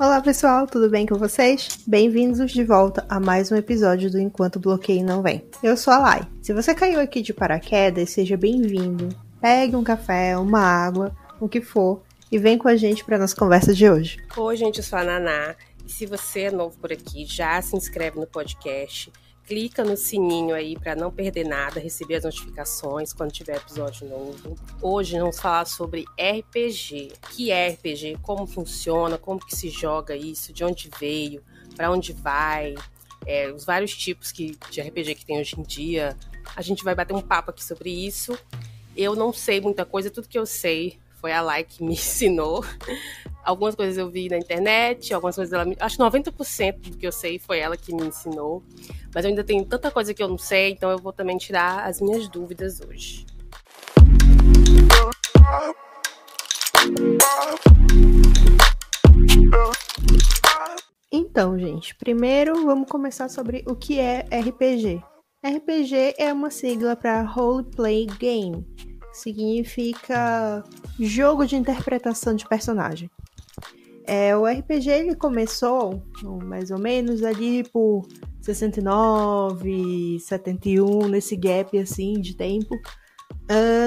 Olá pessoal, tudo bem com vocês? Bem-vindos de volta a mais um episódio do Enquanto o Bloqueio Não Vem. Eu sou a Lai. Se você caiu aqui de paraquedas, seja bem-vindo. Pegue um café, uma água, o que for, e vem com a gente para nossa conversa de hoje. Oi gente, eu sou a Naná. E se você é novo por aqui, já se inscreve no podcast. Clica no sininho aí para não perder nada, receber as notificações quando tiver episódio novo. Hoje vamos falar sobre RPG. O que é RPG? Como funciona? Como que se joga isso? De onde veio? Para onde vai? Os vários tipos de RPG que tem hoje em dia. A gente vai bater um papo aqui sobre isso. Eu não sei muita coisa, tudo que eu sei foi a Lai que me ensinou. Algumas coisas eu vi na internet, algumas coisas ela me... Acho que 90% do que eu sei foi ela que me ensinou. Mas eu ainda tenho tanta coisa que eu não sei, então eu vou também tirar as minhas dúvidas hoje. Então, gente, primeiro vamos começar sobre o que é RPG. RPG é uma sigla para Role Play Game. Significa jogo de interpretação de personagem. O RPG ele começou mais ou menos ali por 69, 71, nesse gap assim de tempo,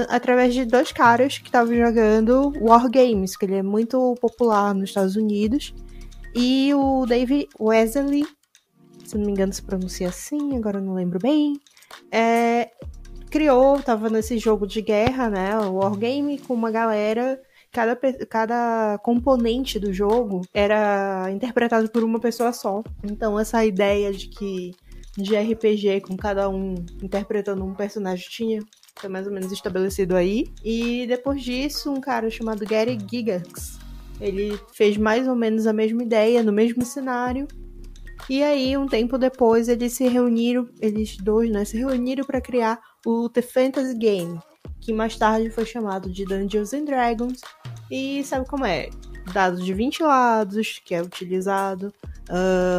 através de dois caras que estavam jogando Wargames, que ele é muito popular nos Estados Unidos, e o Dave Wesley, se não me engano se pronuncia assim, agora eu não lembro bem, tava nesse jogo de guerra, né, o Wargame, com uma galera. Cada componente do jogo era interpretado por uma pessoa só. Então essa ideia de RPG com cada um interpretando um personagem foi mais ou menos estabelecido aí. E depois disso, um cara chamado Gary Gygax, ele fez mais ou menos a mesma ideia, no mesmo cenário. E aí, um tempo depois, eles dois, né, se reuniram para criar o The Fantasy Game, que mais tarde foi chamado de Dungeons and Dragons. E sabe como é? Dados de 20 lados, que é utilizado,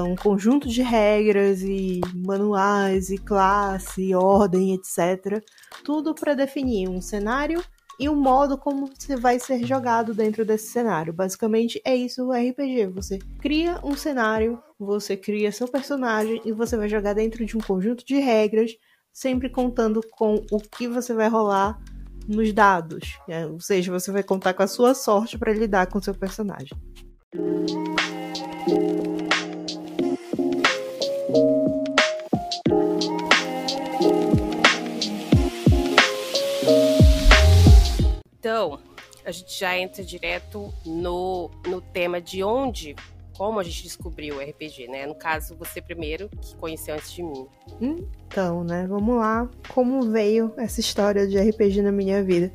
um conjunto de regras e manuais e classe, e ordem, etc. Tudo para definir um cenário e o modo como você vai ser jogado dentro desse cenário. Basicamente é isso o RPG. Você cria um cenário, você cria seu personagem e você vai jogar dentro de um conjunto de regras, sempre contando com o que você vai rolar nos dados, né? Ou seja, você vai contar com a sua sorte para lidar com o seu personagem. Então, a gente já entra direto no tema de como a gente descobriu o RPG, né? No caso, você primeiro, que conheceu antes de mim. Então, né, vamos lá. Como veio essa história de RPG na minha vida?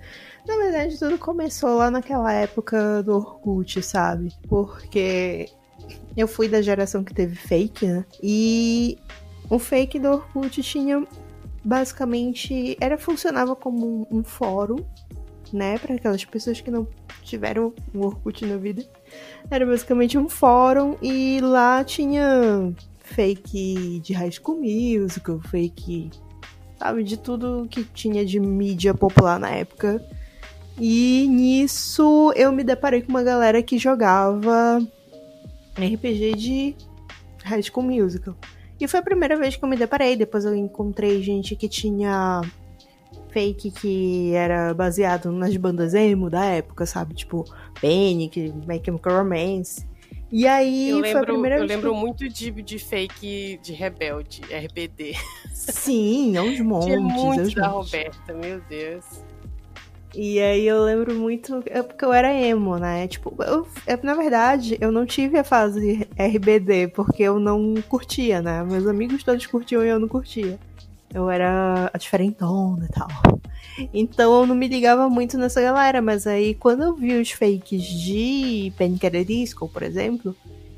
Na verdade, tudo começou lá naquela época do Orkut, sabe? Porque eu fui da geração que teve fake, né? E o fake do Orkut tinha, basicamente, funcionava como um fórum, né? Para aquelas pessoas que não tiveram um Orkut na vida. Era basicamente um fórum e lá tinha fake de High School Musical, fake, sabe, de tudo que tinha de mídia popular na época. E nisso eu me deparei com uma galera que jogava RPG de High School Musical. E foi a primeira vez que eu me deparei. Depois eu encontrei gente que tinha fake que era baseado nas bandas emo da época, sabe? Tipo, Panic, My Chemical Romance. E aí foi a primeira vez. Eu lembro muito de fake de Rebelde, RBD. Sim, é uns montes. Tinha muito da Roberta, meu Deus. E aí eu lembro muito, porque eu era emo, né? Tipo, na verdade, eu não tive a fase RBD, porque eu não curtia, né? Meus amigos todos curtiam e eu não curtia. Eu era a diferentona e tal. Então eu não me ligava muito nessa galera, mas aí quando eu vi os fakes de Panic! At the Disco, por exemplo,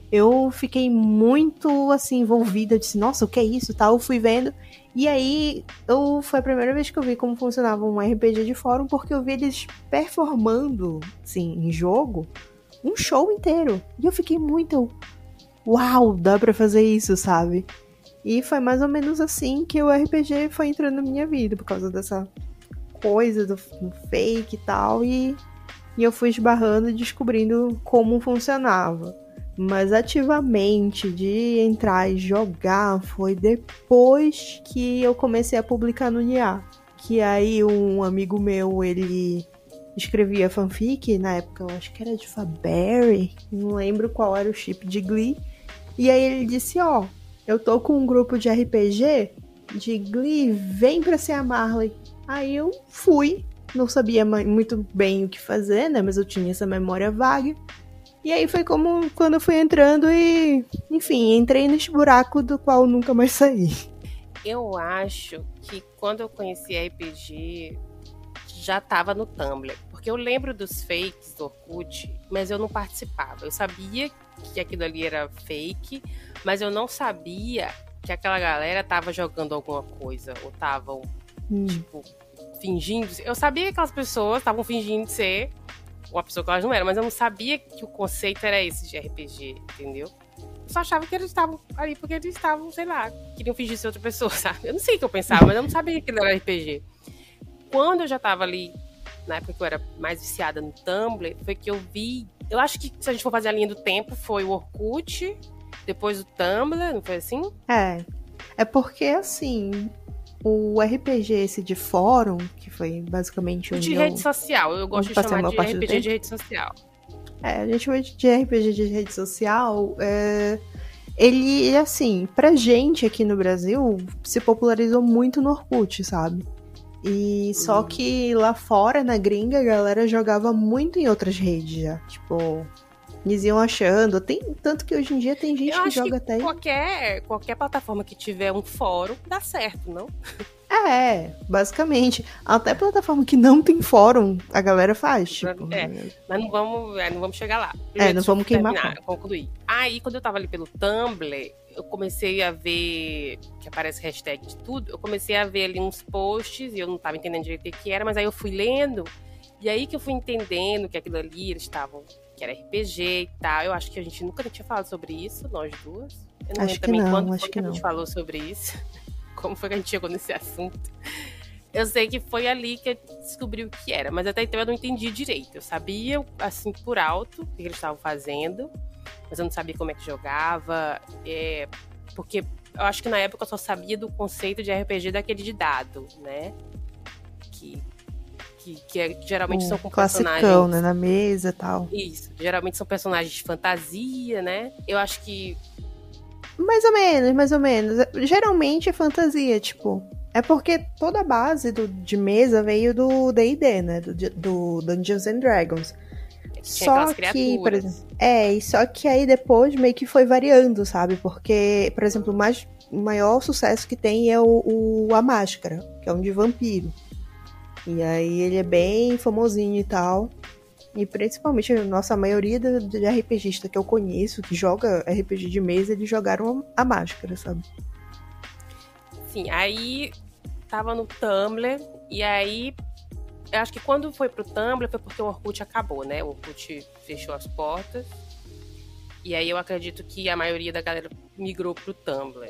eu fiquei muito, assim, envolvida. Eu disse, nossa, o que é isso? Tal, eu fui vendo. E aí, foi a primeira vez que eu vi como funcionava um RPG de fórum, porque eu vi eles performando, assim, em jogo, um show inteiro. E eu fiquei muito, uau, dá pra fazer isso, sabe? E foi mais ou menos assim que o RPG foi entrando na minha vida, por causa dessa coisa do fake e tal. E eu fui esbarrando e descobrindo como funcionava. Mas ativamente de entrar e jogar foi depois que eu comecei a publicar no NIA. Que aí um amigo meu, ele escrevia fanfic, na época eu acho que era de Faberry, não lembro qual era o chip de Glee. E aí ele disse, ó, eu tô com um grupo de RPG de Glee, vem pra ser a Marley. Aí eu fui, não sabia muito bem o que fazer, né, mas eu tinha essa memória vaga. E aí foi como quando eu fui entrando e, enfim, entrei neste buraco do qual nunca mais saí. Eu acho que quando eu conheci RPG, já tava no Tumblr. Porque eu lembro dos fakes do Orkut, mas eu não participava. Eu sabia que aquilo ali era fake, mas eu não sabia que aquela galera tava jogando alguma coisa. Ou estavam, tipo, fingindo. Eu sabia que aquelas pessoas estavam fingindo ser uma pessoa que elas não eram, mas eu não sabia que o conceito era esse de RPG, entendeu? Eu só achava que eles estavam ali porque eles estavam, sei lá, queriam fingir ser outra pessoa, sabe? Eu não sei o que eu pensava, mas eu não sabia que aquilo era RPG. Quando eu já tava ali, na época que eu era mais viciada no Tumblr, foi que eu vi... Eu acho que se a gente for fazer a linha do tempo, foi o Orkut, depois o Tumblr, não foi assim? É porque, assim, o RPG esse de fórum, que foi basicamente de rede social, eu gosto de chamar de RPG de rede social. A gente chama de RPG de rede social, ele, assim, pra gente aqui no Brasil, se popularizou muito no Orkut, sabe? E só que lá fora, na gringa, a galera jogava muito em outras redes já. Tipo, eles iam achando. Tanto que hoje em dia tem gente que joga até... Qualquer plataforma que tiver um fórum, dá certo, não? Basicamente. Até plataforma que não tem fórum, a galera faz, tipo... Mas não vamos chegar lá. Primeiro, não vamos queimar. Concluir. Aí, quando eu tava ali pelo Tumblr, eu comecei a ver, que aparece hashtag de tudo, eu comecei a ver ali uns posts, e eu não tava entendendo direito o que era, mas aí eu fui lendo, e aí que eu fui entendendo que aquilo ali, eles estavam, que era RPG e tal. Eu acho que a gente nunca tinha falado sobre isso, nós duas. Eu não lembro também quando foi que a gente falou sobre isso. Como foi que a gente chegou nesse assunto? Eu sei que foi ali que eu descobri o que era, mas até então eu não entendi direito. Eu sabia, assim, por alto, o que eles estavam fazendo, mas eu não sabia como é que jogava, porque eu acho que na época eu só sabia do conceito de RPG daquele de dado, né? Que geralmente são com personagens... Classicão, né? Na mesa e tal. Isso, geralmente são personagens de fantasia, né? Eu acho que... Mais ou menos. Geralmente é fantasia, tipo... É porque toda a base de mesa veio do D&D, né? Do Dungeons and Dragons. Só que, por exemplo, só que aí depois meio que foi variando, sabe? Porque, por exemplo, o maior sucesso que tem é A Máscara, que é um de vampiro. E aí ele é bem famosinho e tal. E principalmente a nossa maioria de RPGista que eu conheço, que joga RPG de mesa, eles jogaram A Máscara, sabe? Sim, aí tava no Tumblr, e aí eu acho que quando foi pro Tumblr foi porque o Orkut acabou, né? O Orkut fechou as portas, e aí eu acredito que a maioria da galera migrou pro Tumblr.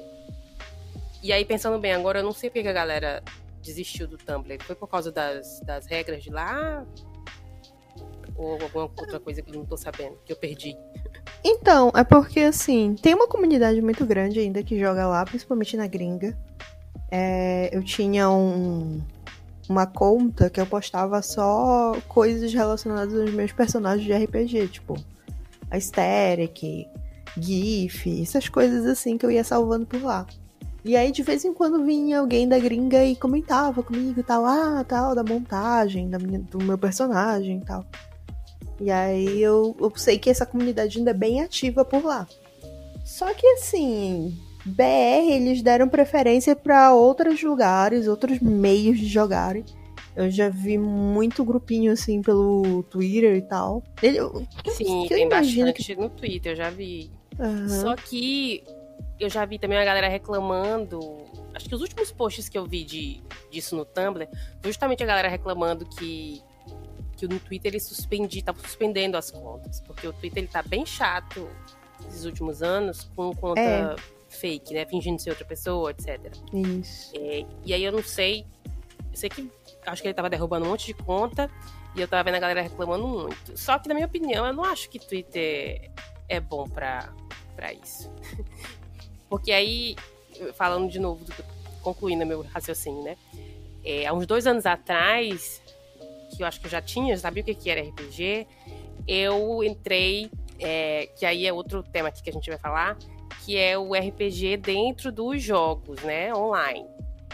E aí, pensando bem agora, eu não sei porque a galera desistiu do Tumblr. Foi por causa das regras de lá? Ou alguma outra coisa que eu não tô sabendo, que eu perdi? Então, é porque, assim, tem uma comunidade muito grande ainda que joga lá, principalmente na gringa. Eu tinha uma conta que eu postava só coisas relacionadas aos meus personagens de RPG, tipo, aesthetic, GIF, essas coisas assim que eu ia salvando por lá. E aí, de vez em quando, vinha alguém da gringa e comentava comigo e tal, tal, da montagem do meu personagem e tal. E aí, eu sei que essa comunidade ainda é bem ativa por lá. Só que, assim, BR, eles deram preferência para outros lugares, outros meios de jogarem. Eu já vi muito grupinho, assim, pelo Twitter e tal. Sim, tem bastante no Twitter, eu já vi. Uhum. Só que eu já vi também a galera reclamando. Acho que os últimos posts que eu vi disso no Tumblr, justamente a galera reclamando que no Twitter ele tava suspendendo as contas. Porque o Twitter ele tá bem chato esses últimos anos com conta fake, né? Fingindo ser outra pessoa, etc. Isso. E aí eu não sei. Eu sei que acho que ele tava derrubando um monte de conta. E eu tava vendo a galera reclamando muito. Só que, na minha opinião, eu não acho que Twitter é bom pra isso. Porque aí, falando de novo, concluindo meu raciocínio, né? Há uns 2 anos atrás, que eu acho que eu já sabia o que era RPG, eu entrei, que aí é outro tema aqui que a gente vai falar, que é o RPG dentro dos jogos, né? Online.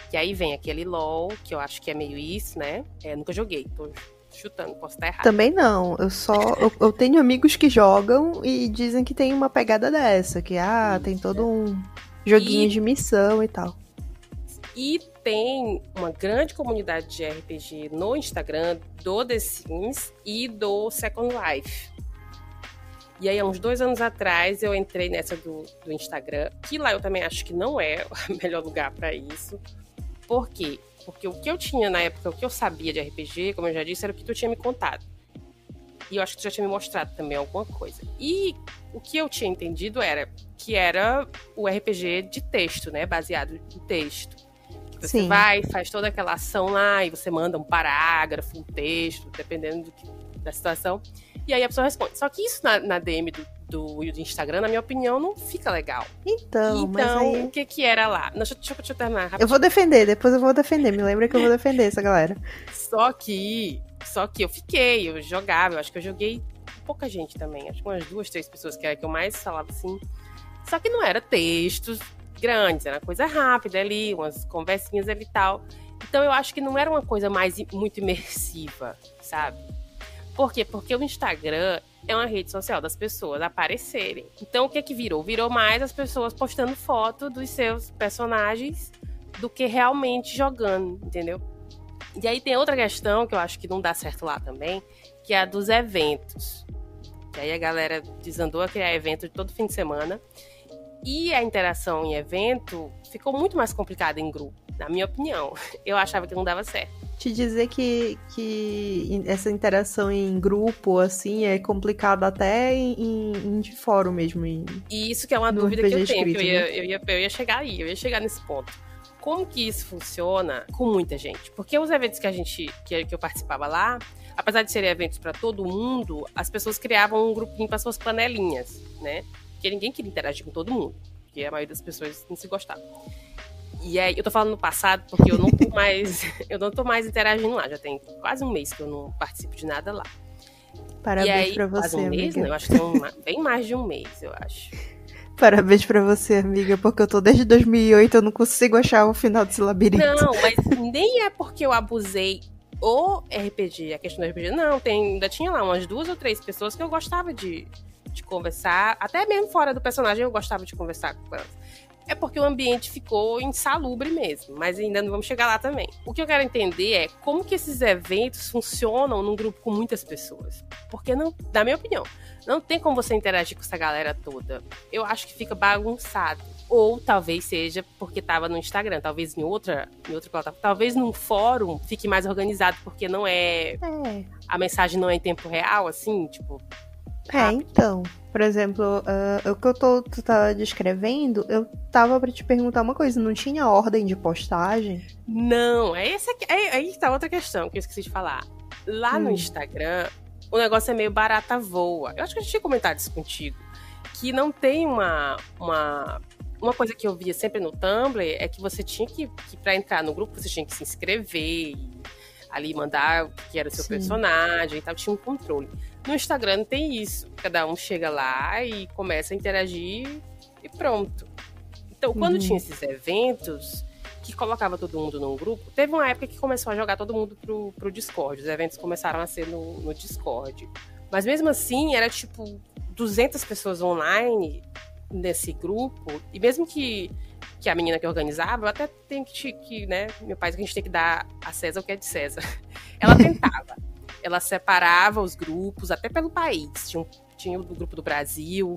Que aí vem aquele LOL, que eu acho que é meio isso, né? Nunca joguei, tô chutando, posso estar errado. Também não, eu tenho amigos que jogam e dizem que tem uma pegada dessa, que tem todo um joguinho de missão e tal. E tem uma grande comunidade de RPG no Instagram do The Sims e do Second Life. E aí, há uns 2 anos atrás, eu entrei nessa do Instagram, que lá eu também acho que não é o melhor lugar para isso. Por quê? Porque o que eu tinha na época, o que eu sabia de RPG, como eu já disse, era o que tu tinha me contado. E eu acho que tu já tinha me mostrado também alguma coisa. E o que eu tinha entendido era que era o RPG de texto, né? Baseado em texto. Que você vai, faz toda aquela ação lá e você manda um parágrafo, um texto, dependendo da situação. E aí a pessoa responde. Só que isso na DM do Instagram, na minha opinião, não fica legal. Então mas aí... o que era lá? Deixa eu terminar rapidinho. Eu vou defender, depois eu vou defender. Me lembra que eu vou defender essa galera. Só que eu jogava, eu acho que eu joguei pouca gente também. Acho que umas 2, 3 pessoas que era que eu mais falava assim. Só que não era textos grandes, era coisa rápida ali, umas conversinhas ali e tal. Então eu acho que não era uma coisa muito imersiva, sabe? Por quê? Porque o Instagram é uma rede social das pessoas aparecerem. Então o que virou? Virou mais as pessoas postando foto dos seus personagens do que realmente jogando, entendeu? E aí tem outra questão que eu acho que não dá certo lá também, que é a dos eventos. Que aí a galera desandou a criar evento todo fim de semana. E a interação em evento ficou muito mais complicada em grupo, na minha opinião. Eu achava que não dava certo. Te dizer que essa interação em grupo, assim, é complicada até em de fórum mesmo. E isso que é uma dúvida que eu tenho, escrito, que eu ia chegar aí, eu ia chegar nesse ponto. Como que isso funciona com muita gente? Porque os eventos que eu participava lá, apesar de serem eventos para todo mundo, as pessoas criavam um grupinho para suas panelinhas, né? Porque ninguém queria interagir com todo mundo, porque a maioria das pessoas não se gostava. E aí, eu tô falando no passado porque eu não tô mais interagindo lá, já tem quase um mês que eu não participo de nada lá. Parabéns pra você, quase um mês, amiga. Né? Eu acho que tem bem mais de um mês, eu acho. Parabéns pra você, amiga, porque eu tô desde 2008, eu não consigo achar o final desse labirinto. Não, mas nem é porque eu abusei o RPG, a questão do RPG, não, ainda tinha lá umas 2 ou 3 pessoas que eu gostava de conversar, até mesmo fora do personagem eu gostava de conversar com elas. É porque o ambiente ficou insalubre mesmo, mas ainda não vamos chegar lá também. O que eu quero entender é como que esses eventos funcionam num grupo com muitas pessoas. Porque, não, na minha opinião, não tem como você interagir com essa galera toda. Eu acho que fica bagunçado. Ou talvez seja porque estava no Instagram, talvez em outra plataforma, talvez num fórum fique mais organizado, porque não a mensagem não é em tempo real, assim, tipo... Então, por exemplo, o que tu tá descrevendo, eu tava pra te perguntar uma coisa, não tinha ordem de postagem? Não, aí tá outra questão que eu esqueci de falar. Lá no Instagram, o negócio é meio barata voa. Eu acho que eu já tinha comentado isso contigo, que não tem uma coisa que eu via sempre no Tumblr, é que você tinha que pra entrar no grupo, você tinha que se inscrever e ali mandar o que era o seu personagem e tal, tinha um controle. No Instagram não tem isso. Cada um chega lá e começa a interagir e pronto. Então, quando tinha esses eventos que colocava todo mundo num grupo, teve uma época que começou a jogar todo mundo pro Discord. Os eventos começaram a ser no Discord. Mas mesmo assim, era tipo 200 pessoas online nesse grupo. E mesmo que a menina que organizava, eu até tenho que né, meu pai, que a gente tem que dar a César o que é de César. Ela tentava. Ela separava os grupos, até pelo país. Tinha o grupo do Brasil.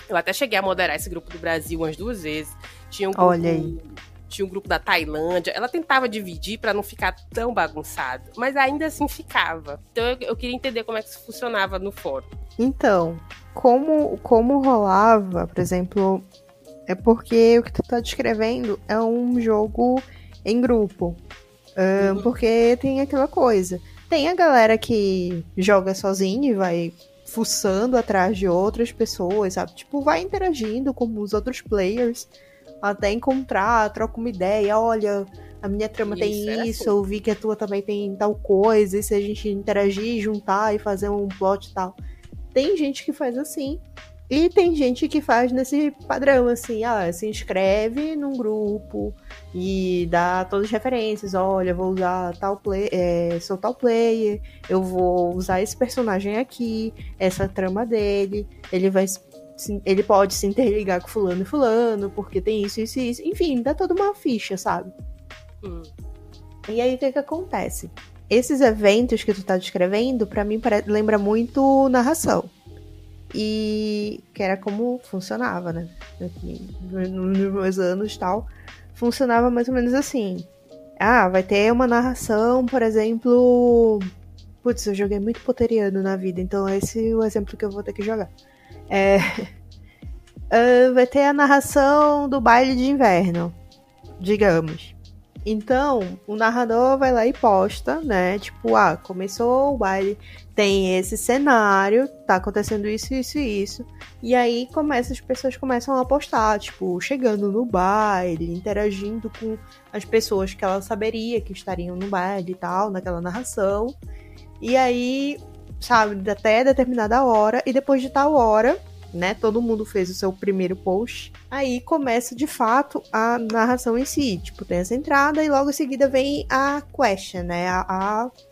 Eu até cheguei a moderar esse grupo do Brasil umas 2 vezes. Tinha um grupo da Tailândia. Ela tentava dividir para não ficar tão bagunçado. Mas ainda assim ficava. Então eu queria entender como é que isso funcionava no fórum. Então, como rolava, por exemplo, é porque o que tu tá descrevendo é um jogo em grupo. Porque tem aquela coisa. Tem a galera que joga sozinha e vai fuçando atrás de outras pessoas, sabe? Tipo, vai interagindo com os outros players até encontrar, troca uma ideia, olha, a minha trama tem isso, eu vi que a tua também tem tal coisa, e se a gente interagir, juntar e fazer um plot e tal. Tem gente que faz assim, e tem gente que faz nesse padrão, assim, se inscreve num grupo e dá todas as referências, olha, vou usar sou tal player, eu vou usar esse personagem aqui, essa trama dele, ele pode se interligar com fulano e fulano, porque tem isso, isso e isso. Enfim, dá toda uma ficha, sabe? E aí, o que acontece? Esses eventos que tu tá descrevendo, pra mim, lembra muito narração. E que era como funcionava, né? Aqui, nos meus anos e tal, funcionava mais ou menos assim. Vai ter uma narração, por exemplo... Putz, eu joguei muito poteriano na vida, então esse é o exemplo que eu vou ter que jogar. Vai ter a narração do baile de inverno, digamos. Então, o narrador vai lá e posta, né? Tipo, começou o baile, tem esse cenário, tá acontecendo isso, isso e isso. E aí as pessoas começam a postar, tipo, chegando no baile, interagindo com as pessoas que ela saberia que estariam no baile e tal, naquela narração. E aí, sabe, até determinada hora, e depois de tal hora, né, todo mundo fez o seu primeiro post, aí começa de fato a narração em si, tipo, tem essa entrada e logo em seguida vem a question, né,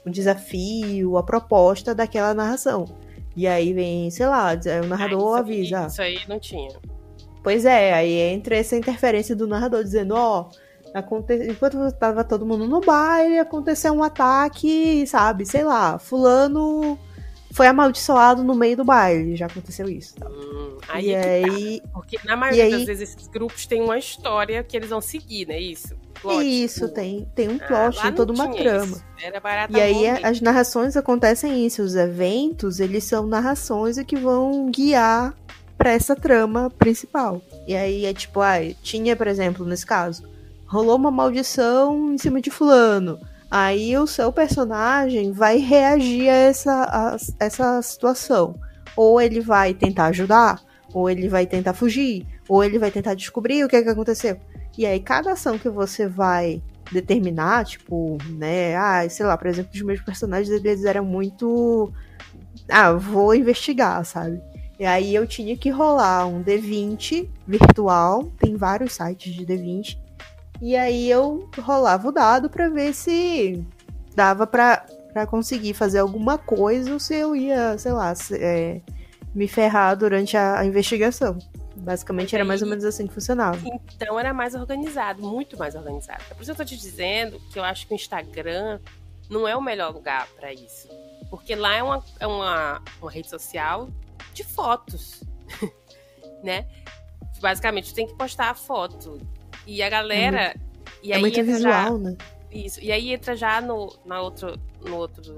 o desafio, a proposta daquela narração. E aí vem, sei lá, o narrador avisa. Isso aí não tinha. Pois é, aí entra essa interferência do narrador dizendo, enquanto tava todo mundo no baile, aconteceu um ataque, sabe, sei lá, fulano foi amaldiçoado no meio do baile, já aconteceu isso. Tá? Aí, porque na maioria das vezes esses grupos têm uma história que eles vão seguir, né? Isso. Plot, isso, tem um plot, tem toda uma trama. Isso. Era barato. E aí as narrações acontecem isso, os eventos, eles são narrações que vão guiar pra essa trama principal. E aí é tipo, tinha, por exemplo, nesse caso, rolou uma maldição em cima de fulano. Aí o seu personagem vai reagir a essa situação. Ou ele vai tentar ajudar, ou ele vai tentar fugir, ou ele vai tentar descobrir o que aconteceu. E aí cada ação que você vai determinar, tipo, né, sei lá, por exemplo, os meus personagens, eles eram muito... vou investigar, sabe? E aí eu tinha que rolar um D20 virtual, tem vários sites de D20, e aí eu rolava o dado pra ver se dava pra conseguir fazer alguma coisa ou se eu ia, sei lá, me ferrar durante a investigação. Basicamente era mais ou menos assim que funcionava. Então era mais organizado, muito mais organizado. É por isso que eu tô te dizendo que eu acho que o Instagram não é o melhor lugar pra isso. Porque lá é uma rede social de fotos, né? Basicamente, tu tem que postar a foto. E a galera... É muito visual, né? Isso. E aí entra já no outro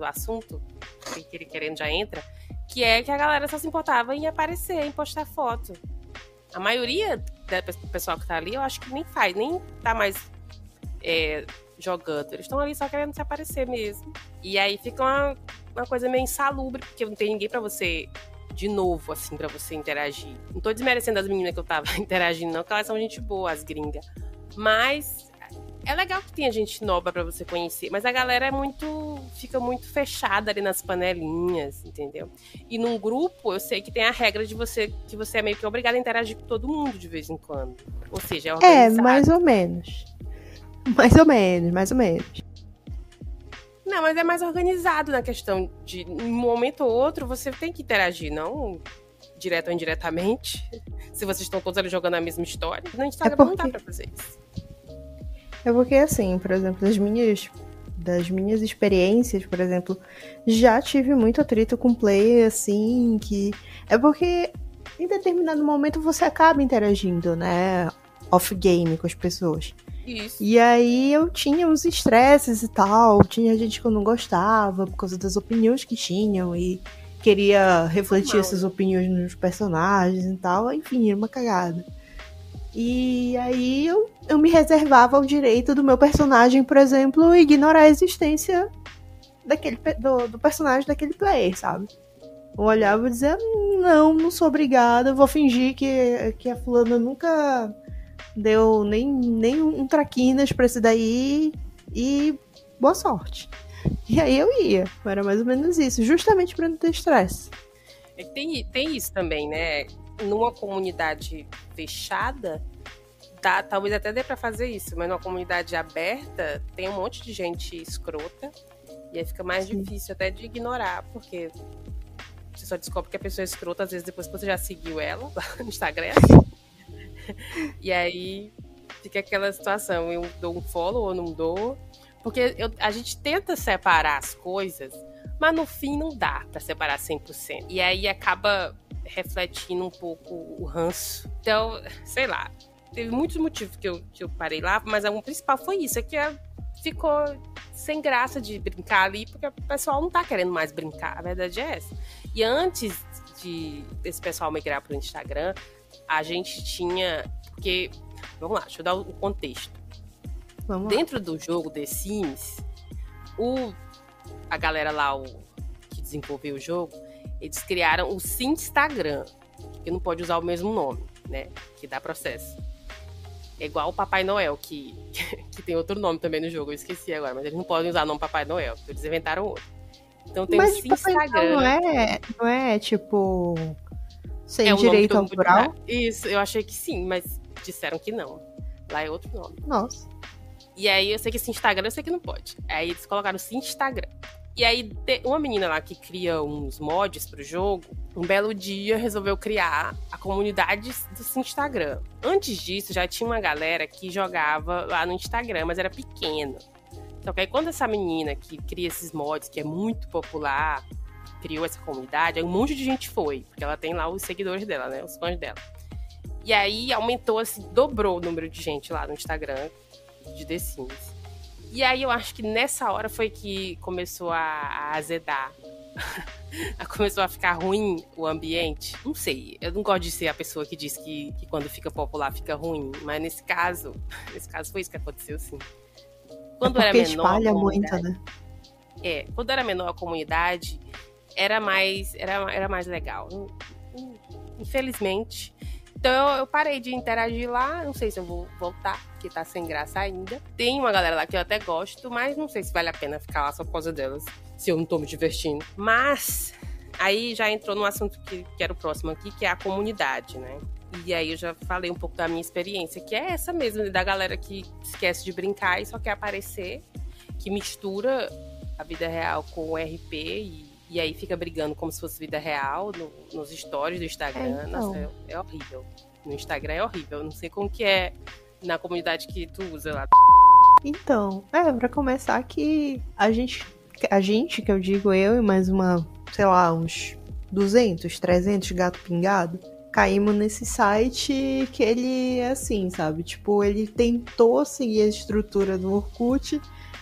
assunto, que ele querendo já entra, que é que a galera só se importava em aparecer, em postar foto. A maioria do pessoal que tá ali, eu acho que nem tá mais jogando. Eles estão ali só querendo se aparecer mesmo. E aí fica uma coisa meio insalubre, porque não tem ninguém pra você... de novo, assim, pra você interagir. Não tô desmerecendo as meninas que eu tava interagindo, não, porque elas são gente boa, as gringas. Mas é legal que tenha gente nova pra você conhecer, mas a galera fica muito fechada ali nas panelinhas, entendeu? E num grupo, eu sei que tem a regra de que você é meio que obrigado a interagir com todo mundo de vez em quando. Ou seja, é organizado. Mais ou menos. Mais ou menos. Não, mas é mais organizado na questão de, em um momento ou outro, você tem que interagir, não direto ou indiretamente. Se vocês estão todos ali jogando a mesma história, no Instagram não dá pra fazer isso. É porque, assim, por exemplo, das minhas experiências, por exemplo, já tive muito atrito com player, assim, que... É porque em determinado momento você acaba interagindo, né, off-game com as pessoas. Isso. E aí eu tinha uns estresses e tal, tinha gente que eu não gostava por causa das opiniões que tinham e queria refletir essas opiniões nos personagens e tal, enfim, era uma cagada. E aí eu me reservava o direito do meu personagem, por exemplo, ignorar a existência do personagem daquele player, sabe? Eu olhava e dizia, não sou obrigada, vou fingir que a fulana nunca deu nem um traquinas pra esse daí e boa sorte. E aí eu ia, era mais ou menos isso, justamente pra não ter estresse. Tem isso também, né? Numa comunidade fechada, talvez até dê pra fazer isso, mas numa comunidade aberta, tem um monte de gente escrota, e aí fica mais difícil até de ignorar, porque você só descobre que a pessoa é escrota, às vezes, depois que você já seguiu ela lá no Instagram. E aí fica aquela situação, eu dou um follow ou não dou, porque a gente tenta separar as coisas, mas no fim não dá pra separar 100%. E aí acaba refletindo um pouco o ranço. Então, sei lá, teve muitos motivos que eu parei lá, mas o principal foi isso, é que ficou sem graça de brincar ali, porque o pessoal não tá querendo mais brincar, a verdade é essa. E antes desse pessoal migrar pro Instagram, a gente tinha... Porque, vamos lá, deixa eu dar o contexto. Dentro do jogo The Sims, a galera lá que desenvolveu o jogo, eles criaram o Simstagram, que não pode usar o mesmo nome, né? Que dá processo. É igual o Papai Noel, que tem outro nome também no jogo, eu esqueci agora, mas eles não podem usar o nome Papai Noel, então eles inventaram outro. Então tem mas o Simstagram. Não é tipo sem direito autoral? Isso, eu achei que sim, mas disseram que não. Lá é outro nome. Nossa. E aí eu sei que esse Instagram, eu sei que não pode. Aí eles colocaram o Instagram. E aí uma menina lá que cria uns mods pro jogo, um belo dia resolveu criar a comunidade do Instagram. Antes disso, já tinha uma galera que jogava lá no Instagram, mas era pequeno. Só que aí quando essa menina que cria esses mods, que é muito popular, criou essa comunidade, aí um monte de gente foi, porque ela tem lá os seguidores dela, né, os fãs dela. E aí aumentou, assim, dobrou o número de gente lá no Instagram de The Sims. E aí eu acho que nessa hora foi que começou a azedar. Começou a ficar ruim o ambiente. Não sei, eu não gosto de ser a pessoa que diz que quando fica popular fica ruim, mas nesse caso foi isso que aconteceu, sim. Quando era menor, espalha muito, né? Quando era menor a comunidade, era mais legal. Infelizmente. Então eu parei de interagir lá, não sei se eu vou voltar, porque tá sem graça ainda. Tem uma galera lá que eu até gosto, mas não sei se vale a pena ficar lá só por causa delas, se eu não tô me divertindo. Mas aí já entrou no assunto que era o próximo aqui, que é a comunidade, né? E aí eu já falei um pouco da minha experiência, que é essa mesmo, da galera que esquece de brincar e só quer aparecer, que mistura a vida real com o RP e aí fica brigando como se fosse vida real nos stories do Instagram. Então. Nossa, é horrível. No Instagram é horrível. Eu não sei como que é na comunidade que tu usa lá. Então, pra começar que a gente, que eu digo eu e mais sei lá, uns 200, 300 gato pingado, caímos nesse site que ele é assim, sabe? Tipo, ele tentou seguir a estrutura do Orkut,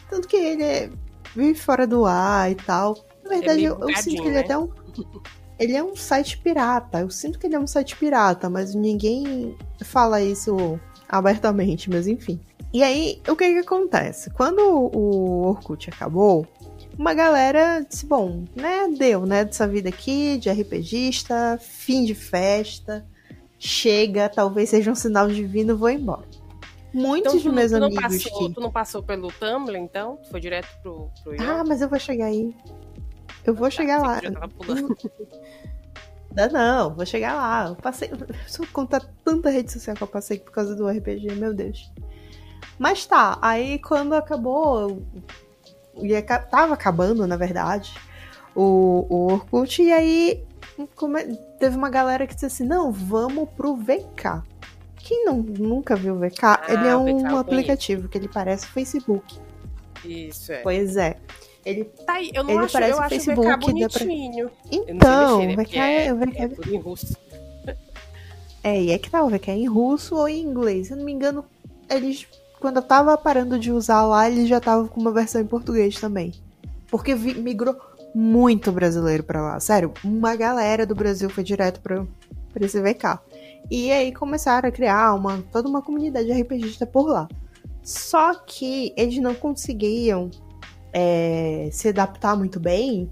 tanto que ele vive fora do ar e tal. Na verdade, eu sinto que ele até ele é um site pirata. Eu sinto que ele é um site pirata, mas ninguém fala isso abertamente, mas enfim. E aí, o que acontece? Quando o Orkut acabou, uma galera disse, bom, né, deu, né, dessa vida aqui, de RPGista, fim de festa, chega, talvez seja um sinal divino, vou embora. Muitos então, de meus amigos Tu não passou pelo Tumblr, então? Tu foi direto pro mas eu vou chegar aí. Eu vou chegar lá. Não, vou chegar lá. Eu passei. Se eu contar tanta rede social que eu passei por causa do RPG, meu Deus. Mas tá, aí quando acabou. Tava acabando, na verdade, o Orkut, e aí teve uma galera que disse assim: não, vamos pro VK. Quem nunca viu o VK? Ele é um aplicativo que ele parece o Facebook. Isso, é. Pois é. Ele, tá aí, eu não ele acho, parece eu o Facebook, acho o VK bonitinho. Então, o VK é tudo em russo. E é que tá, o VK é em russo ou em inglês. Se eu não me engano, eles, quando eu tava parando de usar lá, eles já estavam com uma versão em português também. Porque migrou muito brasileiro pra lá. Sério, uma galera do Brasil foi direto pra esse VK. E aí começaram a criar toda uma comunidade RPGista por lá. Só que eles não conseguiam se adaptar muito bem,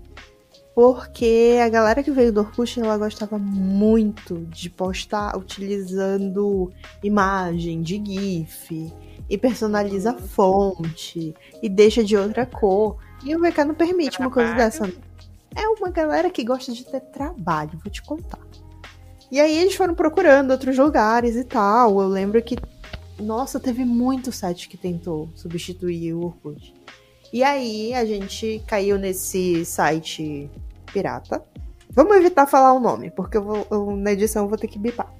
porque a galera que veio do Orkut, ela gostava muito de postar utilizando imagem de GIF, e personaliza a fonte, e deixa de outra cor. E o VK não permite uma coisa dessa. É uma galera que gosta de ter trabalho, vou te contar. E aí eles foram procurando outros lugares e tal. Eu lembro que, nossa, teve muito site que tentou substituir o Orkut. E aí a gente caiu nesse site pirata. Vamos evitar falar o nome, porque na edição eu vou ter que bipar.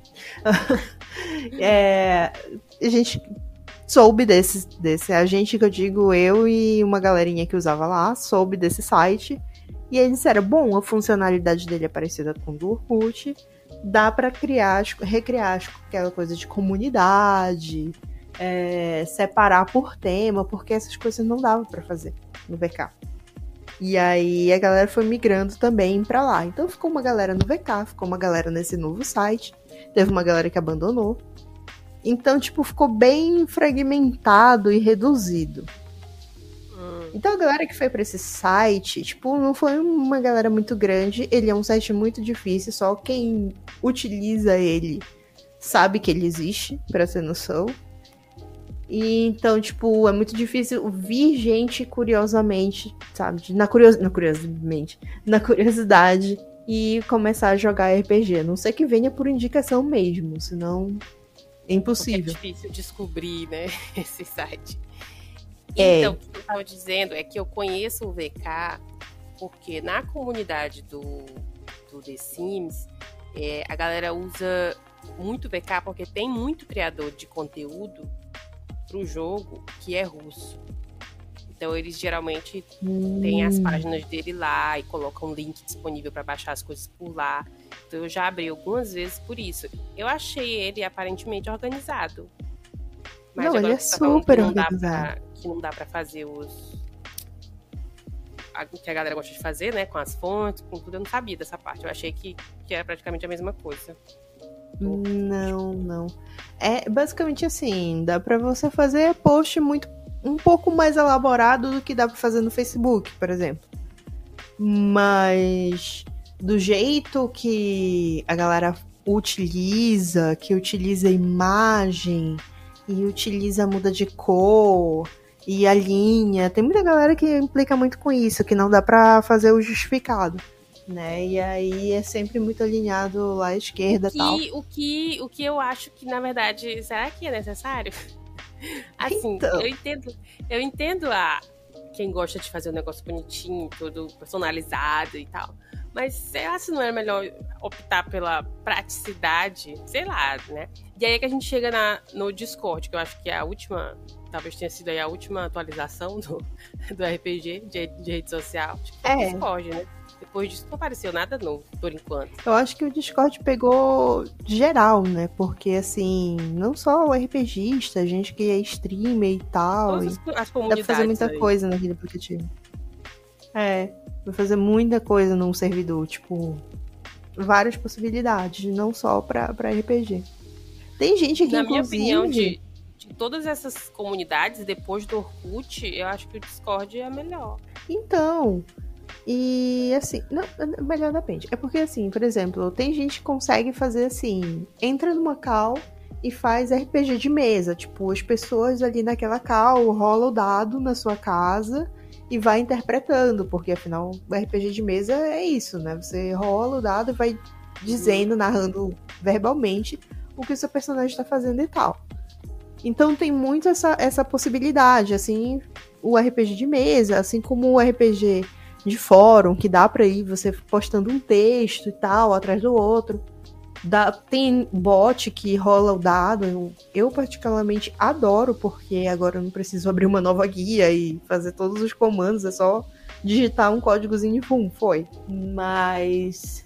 A gente soube desse. A gente, que eu digo, eu e uma galerinha que usava lá, soube desse site. E eles disseram, bom, a funcionalidade dele é parecida com o do Orkut. Dá pra recriar aquela coisa de comunidade, separar por tema, porque essas coisas não dava pra fazer no VK. E aí a galera foi migrando também pra lá. Então ficou uma galera no VK, ficou uma galera nesse novo site, teve uma galera que abandonou. Então, tipo, ficou bem fragmentado e reduzido. Então a galera que foi pra esse site, tipo, não foi uma galera muito grande. Ele é um site muito difícil, só quem utiliza ele sabe que ele existe, pra ter noção. E então, tipo, é muito difícil vir gente curiosamente, sabe? Na curiosidade e começar a jogar RPG. A não ser que venha por indicação mesmo, senão é impossível. Porque é difícil descobrir, né, esse site. Então, o que eu estava dizendo é que eu conheço o VK porque na comunidade do The Sims, a galera usa muito o VK porque tem muito criador de conteúdo pro jogo que é russo. Então, eles geralmente têm as páginas dele lá e colocam um link disponível para baixar as coisas por lá. Então, eu já abri algumas vezes por isso. Eu achei ele aparentemente organizado. Mas não, ele é super organizado. Que não dá pra fazer que a galera gosta de fazer, né? Com as fontes, com tudo. Eu não sabia dessa parte. Eu achei que era praticamente a mesma coisa. Não. É basicamente assim, dá pra você fazer post um pouco mais elaborado do que dá pra fazer no Facebook, por exemplo. Mas do jeito que a galera utiliza imagem e utiliza muda de cor e a linha, tem muita galera que implica muito com isso, que não dá pra fazer o justificado, né? E aí é sempre muito alinhado lá à esquerda e tal. O que eu acho que, na verdade, será que é necessário? Assim, então, eu entendo quem gosta de fazer um negócio bonitinho, todo personalizado e tal. Mas será que não é melhor optar pela praticidade? Sei lá, né? E aí é que a gente chega no Discord, que eu acho que é a última, talvez tenha sido aí a última atualização do RPG de rede social. Acho que foi o Discord, né? Depois disso não apareceu nada novo, por enquanto. Eu acho que o Discord pegou geral, né? Porque, assim, não só o RPGista, gente que é streamer e tal. Todas as comunidades. Dá pra fazer muita coisa naquele aplicativo. Vai fazer muita coisa num servidor, tipo, várias possibilidades, não só pra RPG. Tem gente que, na inclusive... minha opinião, de todas essas comunidades, depois do Orkut, eu acho que o Discord é a melhor. Então, e assim, não, melhor depende. É porque, assim, por exemplo, tem gente que consegue fazer assim, entra numa call e faz RPG de mesa. Tipo, as pessoas ali naquela call rolam o dado na sua casa e vai interpretando, porque afinal o RPG de mesa é isso, né? Você rola o dado e vai dizendo, narrando verbalmente o que o seu personagem tá fazendo e tal. Então tem muito essa possibilidade, assim, o RPG de mesa, assim como o RPG de fórum, que dá pra ir você postando um texto e tal, atrás do outro. Tem bot que rola o dado, eu particularmente adoro, porque agora eu não preciso abrir uma nova guia e fazer todos os comandos, é só digitar um códigozinho e pum, foi. Mas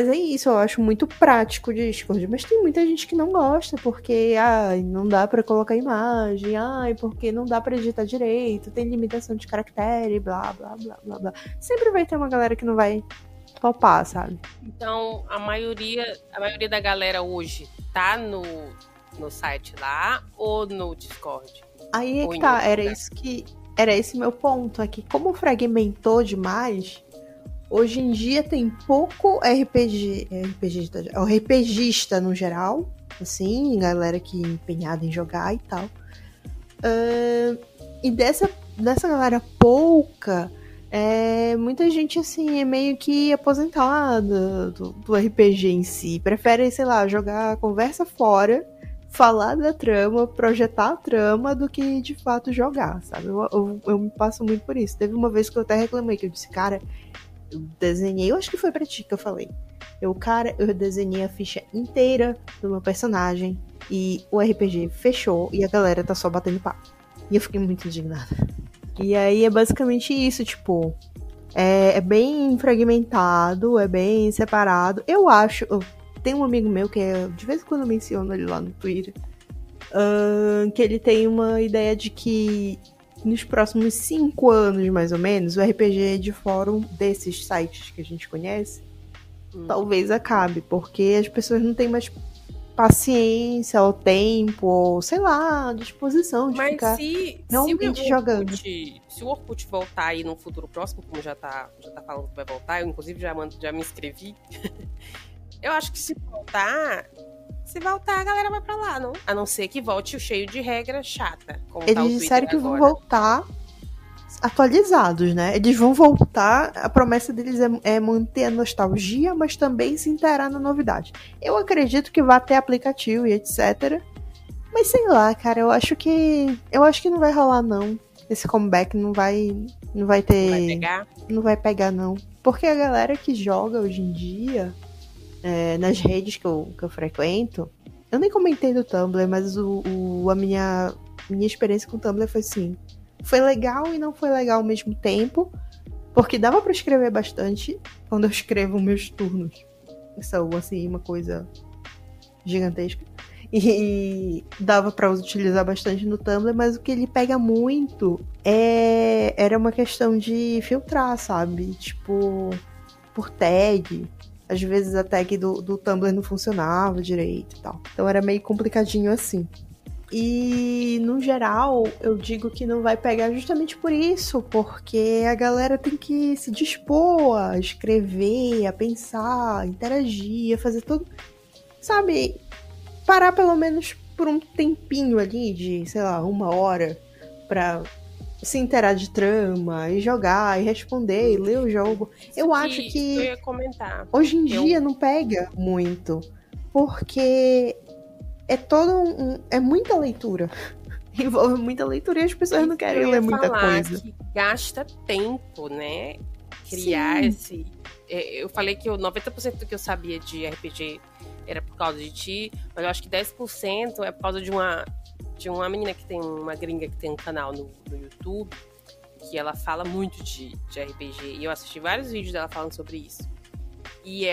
é isso, eu acho muito prático de Discord, mas tem muita gente que não gosta, porque não dá pra colocar imagem, porque não dá pra digitar direito, tem limitação de caractere, blá, blá, blá, blá, blá. Sempre vai ter uma galera que não vai topar, sabe? Então, a maioria da galera hoje tá no site lá ou no Discord? Aí é que tá, era esse meu ponto, é que como fragmentou demais, Hoje em dia tem pouco RPGista no geral, assim, galera que é empenhada em jogar e tal. E dessa galera pouca, muita gente, assim, é meio que aposentada do RPG em si. Prefere, sei lá, jogar a conversa fora, falar da trama, projetar a trama, do que de fato jogar, sabe? Eu me passo muito por isso. Teve uma vez que eu até reclamei, que eu disse, cara, eu desenhei, eu acho que foi pra ti que eu falei. Eu desenhei a ficha inteira do meu personagem e o RPG fechou e a galera tá só batendo papo. E eu fiquei muito indignada. E aí é basicamente isso, tipo, é bem fragmentado, é bem separado. Eu acho, tem um amigo meu que de vez em quando eu menciono ele lá no Twitter, que ele tem uma ideia de que nos próximos 5 anos, mais ou menos, o RPG de fórum desses sites que a gente conhece, talvez acabe, porque as pessoas não têm mais paciência, ou tempo, ou sei lá, disposição de ficar realmente jogando. Se o Orkut voltar aí no futuro próximo, como já tá falando que vai voltar, eu inclusive já me inscrevi, eu acho que se voltar, a galera vai pra lá, não? A não ser que volte o cheio de regra chata. Como eles disseram que vão voltar atualizados, né? Eles vão voltar, a promessa deles é manter a nostalgia, mas também se inteirar na novidade. Eu acredito que vai ter aplicativo e etc. Mas sei lá, cara, eu acho que não vai rolar, não. Esse comeback não vai ter... Vai pegar? Não vai pegar, não. Porque a galera que joga hoje em dia, nas redes que eu frequento, eu nem comentei do Tumblr, mas a minha experiência com o Tumblr foi assim, foi legal e não foi legal ao mesmo tempo, porque dava pra escrever bastante quando eu escrevo meus turnos. São, assim, uma coisa gigantesca. E dava pra utilizar bastante no Tumblr, mas o que ele pega muito era uma questão de filtrar, sabe? Tipo, por tag. Às vezes a tag do Tumblr não funcionava direito e tal. Então era meio complicadinho assim. E, no geral, eu digo que não vai pegar justamente por isso, porque a galera tem que se dispor a escrever, a pensar, a interagir, a fazer tudo, sabe? Parar pelo menos por um tempinho ali de, sei lá, 1 hora pra se inteirar de trama e jogar e responder e ler o jogo. Eu acho que eu ia comentar. Hoje em dia não pega muito, porque é muita leitura. Envolve muita leitura e as pessoas não querem ler muita coisa. Que gasta tempo, né? Criar esse... Eu falei que 90% do que eu sabia de RPG era por causa de ti, mas eu acho que 10% é por causa de uma menina que tem, uma gringa que tem um canal no YouTube, que ela fala muito de RPG, e eu assisti vários vídeos dela falando sobre isso. E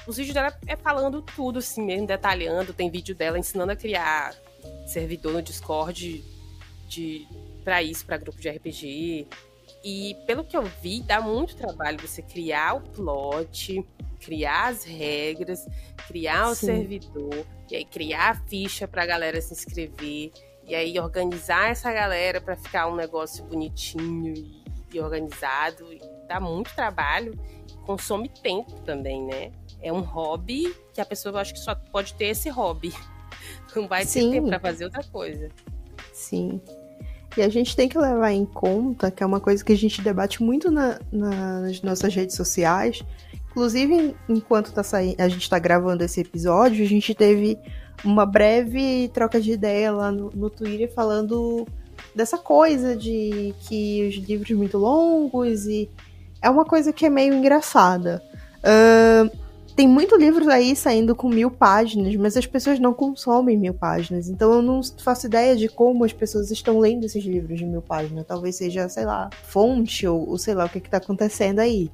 os vídeos dela falando tudo, assim mesmo, detalhando. Tem vídeo dela ensinando a criar servidor no Discord pra grupo de RPG. E pelo que eu vi, dá muito trabalho você criar o plot, criar as regras, criar o servidor, e aí criar a ficha pra galera se inscrever, e aí organizar essa galera pra ficar um negócio bonitinho e organizado. E dá muito trabalho, consome tempo também, né? É um hobby que a pessoa, eu acho que só pode ter esse hobby. Não vai ter tempo pra fazer outra coisa. Sim. E a gente tem que levar em conta, que é uma coisa que a gente debate muito nas nossas redes sociais. Inclusive, enquanto a gente tá gravando esse episódio, a gente teve uma breve troca de ideia lá no Twitter falando dessa coisa de que os livros muito longos, e é uma coisa que é meio engraçada. Tem muito livro aí saindo com 1000 páginas, mas as pessoas não consomem 1000 páginas. Então eu não faço ideia de como as pessoas estão lendo esses livros de 1000 páginas. Talvez seja, sei lá, fonte ou sei lá o que tá acontecendo aí.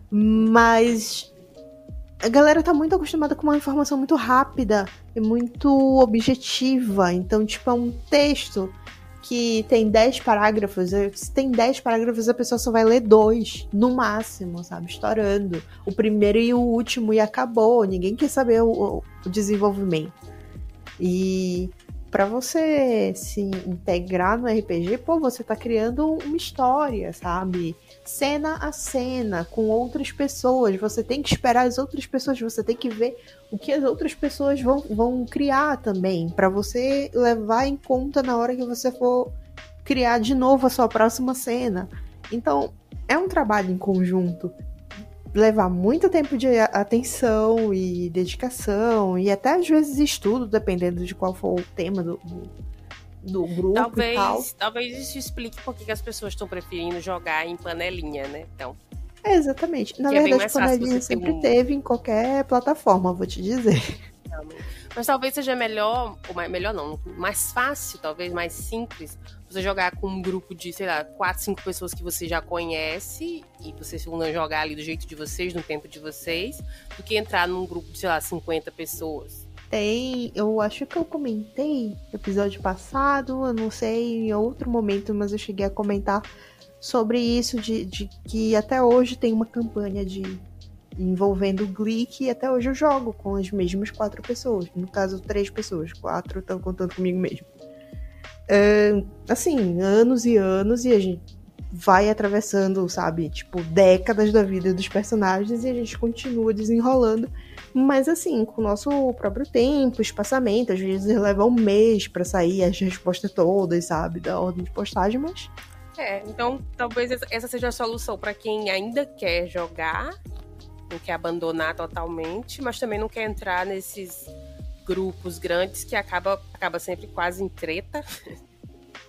Mas a galera tá muito acostumada com uma informação muito rápida e muito objetiva. Então, tipo, é um texto que tem 10 parágrafos, se tem 10 parágrafos, a pessoa só vai ler 2, no máximo, sabe? Estourando. O primeiro e o último e acabou. Ninguém quer saber o desenvolvimento. E pra você se integrar no RPG, pô, você tá criando uma história, sabe? Cena a cena, com outras pessoas. Você tem que esperar as outras pessoas, você tem que ver o que as outras pessoas vão criar também, pra você levar em conta na hora que você for criar de novo a sua próxima cena. Então, é um trabalho em conjunto. Levar muito tempo de atenção e dedicação, e até às vezes estudo, dependendo de qual for o tema do grupo e tal. Talvez isso explique por que as pessoas estão preferindo jogar em panelinha, né? Então, Exatamente. Na verdade, panelinha sempre teve em qualquer plataforma, vou te dizer. Mas talvez seja melhor não, mais fácil, talvez mais simples, você jogar com um grupo de, sei lá, 4, 5 pessoas que você já conhece e vocês vão jogar ali do jeito de vocês, no tempo de vocês, do que entrar num grupo de, sei lá, 50 pessoas. Eu acho que eu comentei no episódio passado, eu não sei em outro momento, mas eu cheguei a comentar sobre isso, de que até hoje tem uma campanha envolvendo o Glick, e até hoje eu jogo com as mesmas 4 pessoas. No caso, 3 pessoas. 4 estão contando comigo mesmo. Assim, anos e anos, e a gente vai atravessando, sabe, tipo, décadas da vida dos personagens, e a gente continua desenrolando. Mas assim, com o nosso próprio tempo, espaçamento, às vezes leva um mês pra sair as respostas todas, sabe, da ordem de postagem, mas... Então talvez essa seja a solução pra quem ainda quer jogar, não quer abandonar totalmente, mas também não quer entrar nesses grupos grandes que acaba sempre quase em treta.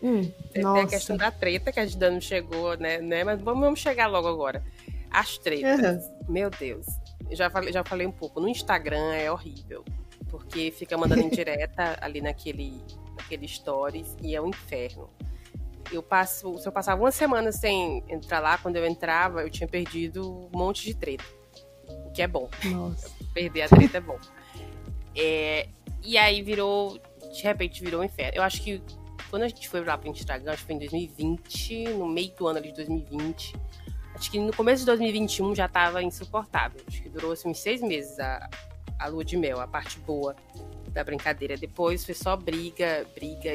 Tem a questão da treta, que a gente ainda não chegou, né? Mas vamos chegar logo agora. As tretas. Uhum. Meu Deus. Já falei um pouco. No Instagram é horrível. Porque fica mandando indireta ali naquele stories e é um inferno. Se eu passava uma semana sem entrar lá, quando eu entrava, eu tinha perdido um monte de treta. O que é bom. Nossa. Perder a treta é bom. E aí de repente virou um inferno. Eu acho que quando a gente foi lá pro Instagram, acho que foi em 2020, no meio do ano ali de 2020. Acho que no começo de 2021 já tava insuportável. Acho que durou assim, uns 6 meses a lua de mel, a parte boa da brincadeira. Depois foi só briga.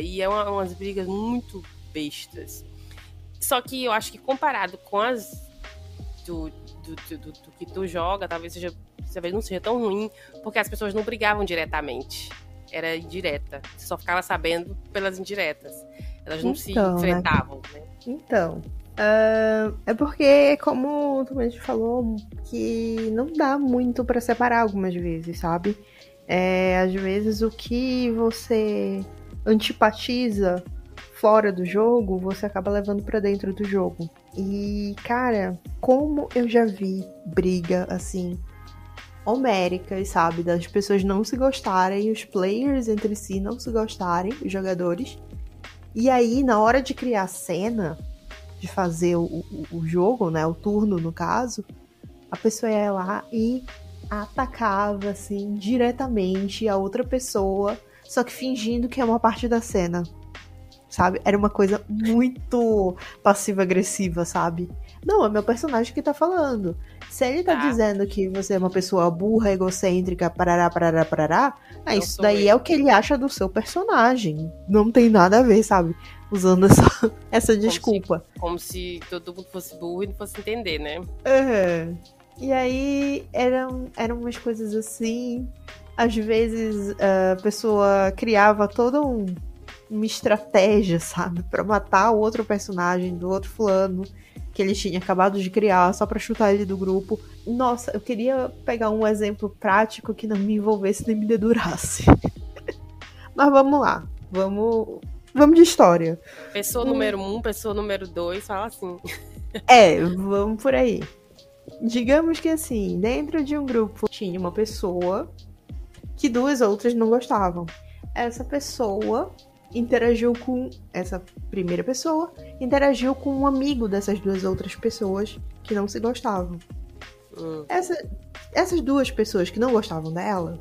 E é umas brigas muito bestas. Só que eu acho que comparado com as do que tu joga, talvez não seja tão ruim, porque as pessoas não brigavam diretamente. Era indireta. Você só ficava sabendo pelas indiretas. Elas não se enfrentavam, né? Então, é porque, como tu mesmo falou, que não dá muito pra separar algumas vezes, sabe? Às vezes o que você antipatiza fora do jogo, você acaba levando pra dentro do jogo. E, cara, como eu já vi briga, assim, homéricas, sabe? Das pessoas não se gostarem, os players entre si não se gostarem, os jogadores. E aí, na hora de criar a cena, de fazer o jogo, né? O turno, no caso, a pessoa ia lá e atacava, assim, diretamente a outra pessoa, só que fingindo que é uma parte da cena. Sabe? Era uma coisa muito passiva-agressiva, sabe? Não, é meu personagem que tá falando. Se ele tá dizendo que você é uma pessoa burra, egocêntrica, parará, isso daí é o que ele acha do seu personagem. Não tem nada a ver, sabe? Usando essa desculpa. Como se todo mundo fosse burro e não fosse entender, né? E aí, eram umas coisas assim. Às vezes, a pessoa criava toda uma estratégia, sabe? Pra matar o outro personagem do outro fulano que ele tinha acabado de criar, só pra chutar ele do grupo. Nossa, eu queria pegar um exemplo prático que não me envolvesse nem me dedurasse. Mas vamos lá. Vamos de história. Pessoa número 1, pessoa número 2, fala assim. Vamos por aí. Digamos que assim, dentro de um grupo tinha uma pessoa que 2 outras não gostavam. Essa primeira pessoa interagiu com um amigo dessas 2 outras pessoas que não se gostavam. Essas 2 pessoas que não gostavam dela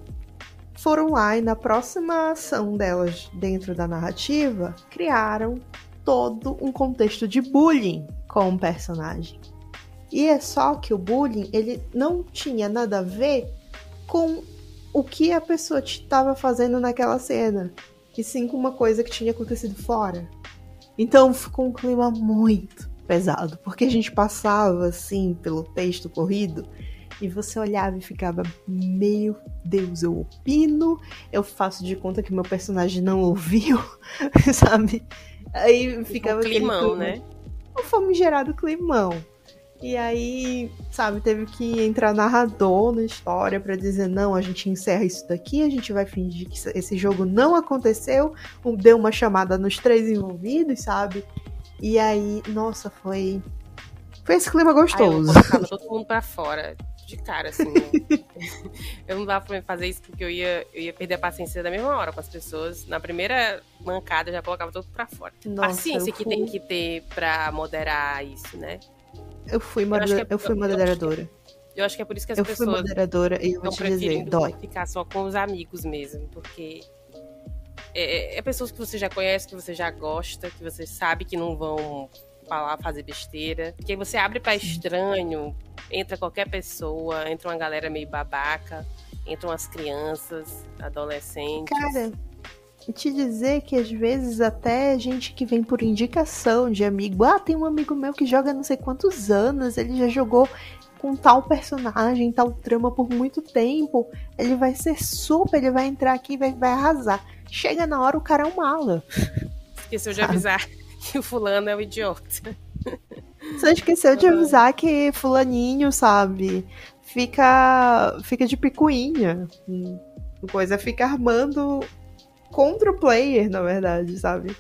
foram lá e na próxima ação delas dentro da narrativa criaram todo um contexto de bullying com o personagem. E é só que o bullying, ele não tinha nada a ver com o que a pessoa estava fazendo naquela cena. e sim com uma coisa que tinha acontecido fora. Então ficou um clima muito pesado, porque a gente passava assim pelo texto corrido e você olhava e ficava, meu Deus, eu opino, eu faço de conta que meu personagem não ouviu, sabe? Aí ficava um climão, aquele né? O famigerado climão. E aí, sabe, teve que entrar narrador na história pra dizer, não, a gente encerra isso daqui, a gente vai fingir que esse jogo não aconteceu, deu uma chamada nos 3 envolvidos, sabe? E aí, nossa, foi esse clima gostoso. Eu colocava todo mundo pra fora, de cara, assim. Eu não dava pra me fazer isso porque eu ia perder a paciência da mesma hora com as pessoas. Na primeira mancada, já colocava todo pra fora. Nossa, paciência que tem que ter pra moderar isso, né? Eu fui moderadora. Eu acho que é por isso que as fui pessoas moderadora e eu vou te dizer, dói. Ficar só com os amigos mesmo, porque é pessoas que você já conhece, que você já gosta, que você sabe que não vão falar, fazer besteira. Porque você abre pra estranho, entra qualquer pessoa, entra uma galera meio babaca, entram as crianças, adolescentes. Cara, te dizer que às vezes até gente que vem por indicação de amigo, tem um amigo meu que joga não sei quantos anos, ele já jogou com tal personagem, tal trama por muito tempo, ele vai ser super, ele vai entrar aqui e vai arrasar. Chega na hora, o cara é um mala. Esqueceu de avisar que o fulano é o idiota. Você esqueceu de avisar que fulaninho, sabe, fica de picuinha. Coisa fica armando contra o player, na verdade, sabe?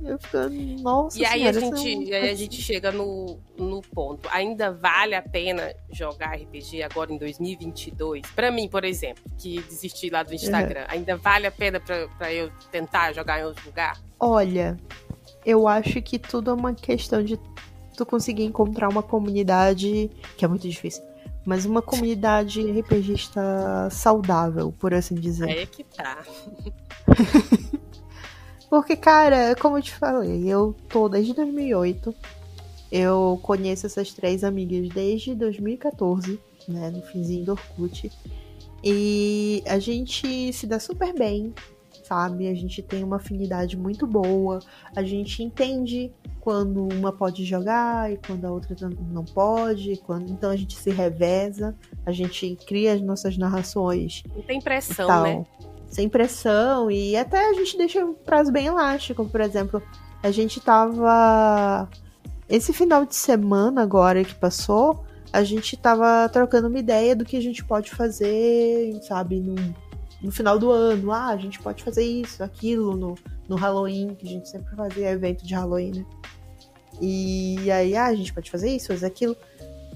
Eu fico, nossa e aí senhora, a gente chega no ponto. Ainda vale a pena jogar RPG agora em 2022? Pra mim, por exemplo, que desisti lá do Instagram, ainda vale a pena pra eu tentar jogar em outro lugar? Olha, eu acho que tudo é uma questão de tu conseguir encontrar uma comunidade, que é muito difícil, mas uma comunidade RPGista saudável, por assim dizer. Aí é que tá. Porque, cara, como eu te falei, eu tô desde 2008. Eu conheço essas 3 amigas desde 2014, né? No finzinho do Orkut. E a gente se dá super bem, sabe? A gente tem uma afinidade muito boa. A gente entende quando uma pode jogar e quando a outra não pode. Então a gente se reveza. A gente cria as nossas narrações. Não tem pressão, né? Sem pressão, e até a gente deixa um prazo bem elástico. Por exemplo, a gente tava... Esse final de semana agora que passou, a gente tava trocando uma ideia do que a gente pode fazer, sabe, no final do ano. A gente pode fazer isso, aquilo, no Halloween, que a gente sempre fazia evento de Halloween, né? E aí, a gente pode fazer isso, fazer aquilo.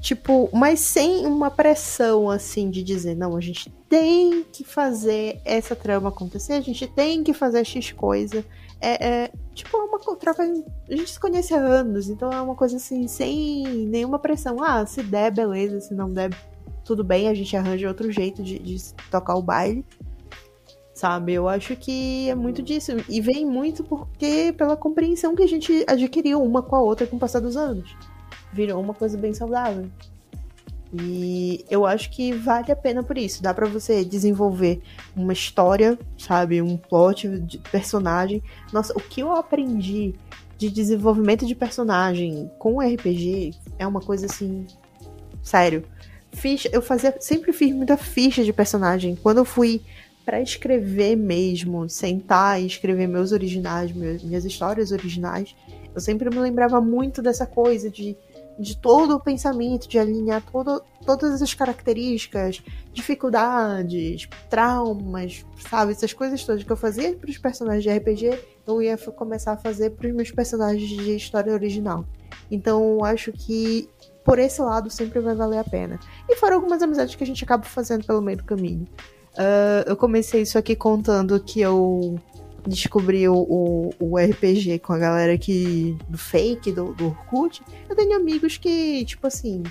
Tipo, mas sem uma pressão, assim, de dizer, não, a gente tem que fazer essa trama acontecer, a gente tem que fazer X coisa. Tipo, é uma troca, a gente se conhece há anos, então é uma coisa assim, sem nenhuma pressão. Se der, beleza, se não der, tudo bem, a gente arranja outro jeito de tocar o baile. Sabe, eu acho que é muito disso. E vem muito pela compreensão que a gente adquiriu uma com a outra com o passar dos anos. Virou uma coisa bem saudável. E eu acho que vale a pena por isso. Dá pra você desenvolver uma história, sabe? Um plot de personagem. Nossa, o que eu aprendi de desenvolvimento de personagem com RPG é uma coisa assim... Sério. Sempre fiz muita ficha de personagem. Quando eu fui pra escrever mesmo, sentar e escrever meus originais, minhas histórias originais, eu sempre me lembrava muito dessa coisa de todo o pensamento, de alinhar todas as características, dificuldades, traumas, sabe? Essas coisas todas que eu fazia para os personagens de RPG, eu ia começar a fazer para os meus personagens de história original. Então, eu acho que por esse lado sempre vai valer a pena. E foram algumas amizades que a gente acaba fazendo pelo meio do caminho. Eu comecei isso aqui contando que eu descobri o RPG com a galera aqui do fake, do Orkut. Eu tenho amigos que, tipo assim,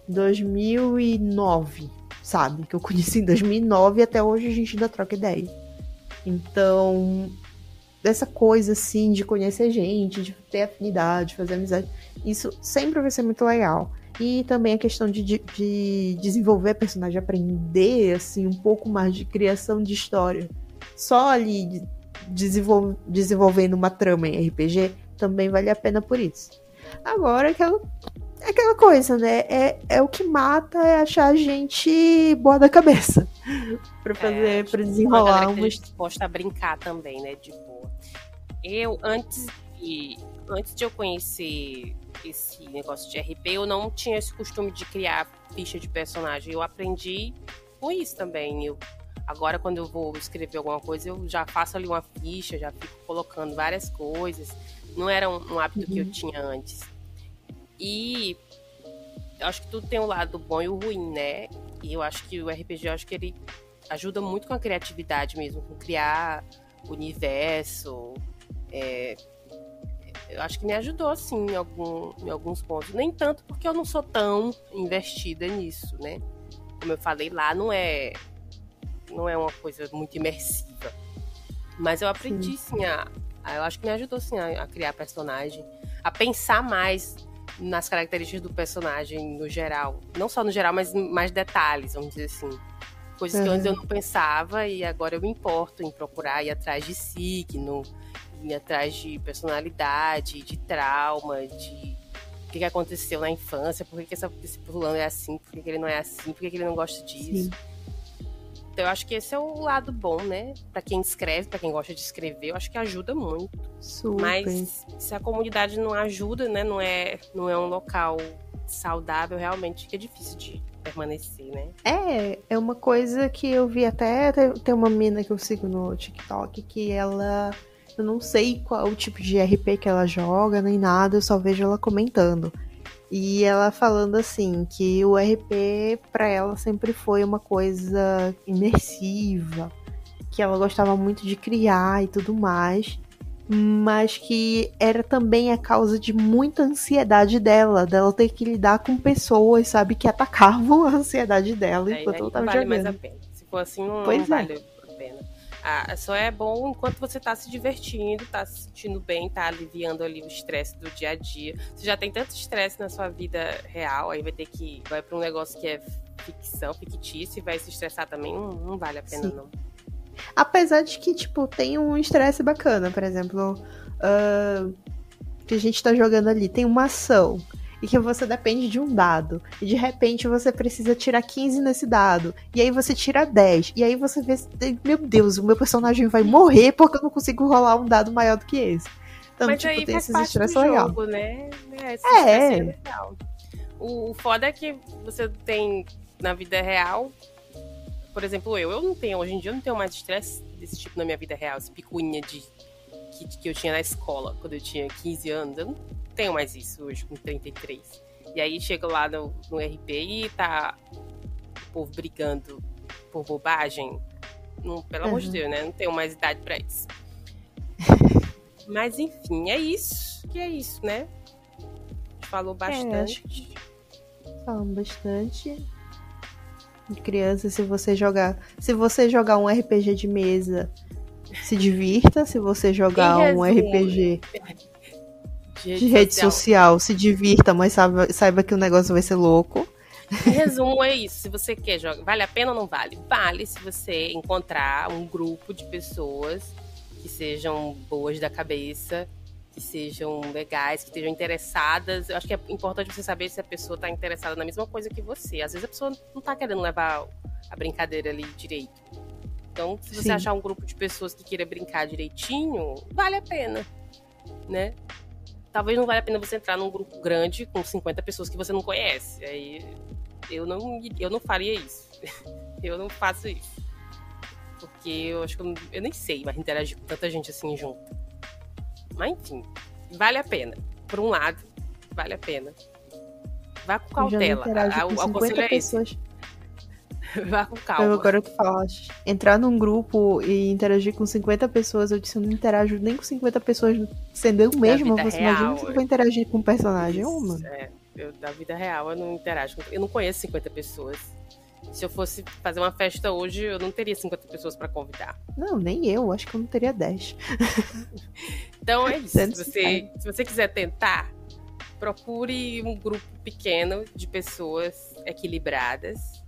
2009, sabe? Que eu conheci em 2009 e até hoje a gente ainda troca ideia. Então, dessa coisa, assim, de conhecer gente, de ter afinidade, de fazer amizade, isso sempre vai ser muito legal. E também a questão de desenvolver personagem, aprender, assim, um pouco mais de criação de história. Só ali desenvolvendo uma trama em RPG, também vale a pena por isso. Agora, aquela coisa, né? É o que mata é achar a gente boa da cabeça. Pra fazer, pra desenrolar uma disposta a brincar também, né? De boa. Eu, antes de eu conhecer esse negócio de RP, eu não tinha esse costume de criar ficha de personagem. Eu aprendi com isso também. Agora, quando eu vou escrever alguma coisa, eu já faço ali uma ficha, já fico colocando várias coisas. Não era um hábito que eu tinha antes. E eu acho que tudo tem um lado bom e o ruim, né? E eu acho que o RPG, ele ajuda muito com a criatividade mesmo, com criar universo. Eu acho que me ajudou, assim, em alguns pontos. Nem tanto porque eu não sou tão investida nisso, né? Como eu falei lá, não é uma coisa muito imersiva. Mas eu aprendi, sim, eu acho que me ajudou, sim, a criar personagem, a pensar mais nas características do personagem no geral. Não só no geral, mas mais detalhes, vamos dizer assim. Coisas que antes eu não pensava e agora eu me importo em procurar ir atrás de signo, ir atrás de personalidade, de trauma, de o que aconteceu na infância, por que esse fulano é assim, por que ele não é assim, por que ele não gosta disso. Sim. Então eu acho que esse é o lado bom, né? Pra quem escreve, pra quem gosta de escrever, eu acho que ajuda muito. Super. Mas se a comunidade não ajuda, né? Não é um local saudável, realmente fica difícil de permanecer, né? É uma coisa que eu vi até, tem uma mina que eu sigo no TikTok, que ela, eu não sei qual o tipo de RP que ela joga, nem nada, eu só vejo ela comentando. E ela falando assim, que o RP pra ela sempre foi uma coisa imersiva, que ela gostava muito de criar e tudo mais, mas que era também a causa de muita ansiedade dela ter que lidar com pessoas, sabe, que atacavam a ansiedade dela enquanto ela tava jogando. Não vale mais a pena. Se for assim, não vale a pena. Só é bom enquanto você tá se divertindo, tá se sentindo bem, tá aliviando ali o estresse do dia a dia. Você já tem tanto estresse na sua vida real, aí vai pra um negócio que é ficção, fictício, e vai se estressar também, não vale a pena. Sim. Não. Apesar de que, tipo, tem um estresse bacana, por exemplo, que a gente tá jogando ali, tem uma ação e que você depende de um dado, e de repente você precisa tirar 15 nesse dado, e aí você tira 10, e aí você vê, meu Deus, o meu personagem vai morrer porque eu não consigo rolar um dado maior do que esse. Então, mas tipo, aí tem faz esses parte estresses do legal. jogo, né? Esse estresse é legal. O foda é que você tem na vida real, por exemplo, eu não tenho, hoje em dia eu não tenho mais estresse desse tipo na minha vida real, essa picuinha que eu tinha na escola, quando eu tinha 15 anos, eu não tenho mais isso hoje, com 33. E aí chego lá no RP e tá o povo brigando por bobagem. Pelo amor de Deus, né? Não tenho mais idade pra isso. Mas enfim, é isso. Que é isso, né? A gente falou bastante. Falamos bastante. Criança, se você jogar um RPG de mesa, se divirta. Se você jogar um RPG de rede social, se divirta, mas saiba que o negócio vai ser louco. Em resumo, é isso. Se você quer jogar, vale a pena ou não vale? Vale se você encontrar um grupo de pessoas que sejam boas da cabeça, que sejam legais, que estejam interessadas. Eu acho que é importante você saber se a pessoa está interessada na mesma coisa que você. Às vezes a pessoa não está querendo levar a brincadeira ali direito. Então, se você achar um grupo de pessoas que queira brincar direitinho, vale a pena, né? Talvez não valha a pena você entrar num grupo grande com 50 pessoas que você não conhece. Aí eu não faria isso. Eu não faço isso. Porque eu acho que eu nem sei mais interagir com tanta gente assim junto. Mas enfim, vale a pena. Por um lado, vale a pena. Vá com cautela. O conselho é esse. Vá com calma. Agora tu falaste. Entrar num grupo e interagir com 50 pessoas, eu disse, eu não interajo nem com 50 pessoas sendo eu mesma. Você imagina se eu vou interagir com um personagem? Mano. Da vida real, eu não interajo. Eu não conheço 50 pessoas. Se eu fosse fazer uma festa hoje, eu não teria 50 pessoas pra convidar. Não, nem eu. Acho que eu não teria 10. Então é isso. Se você quiser tentar, procure um grupo pequeno de pessoas equilibradas,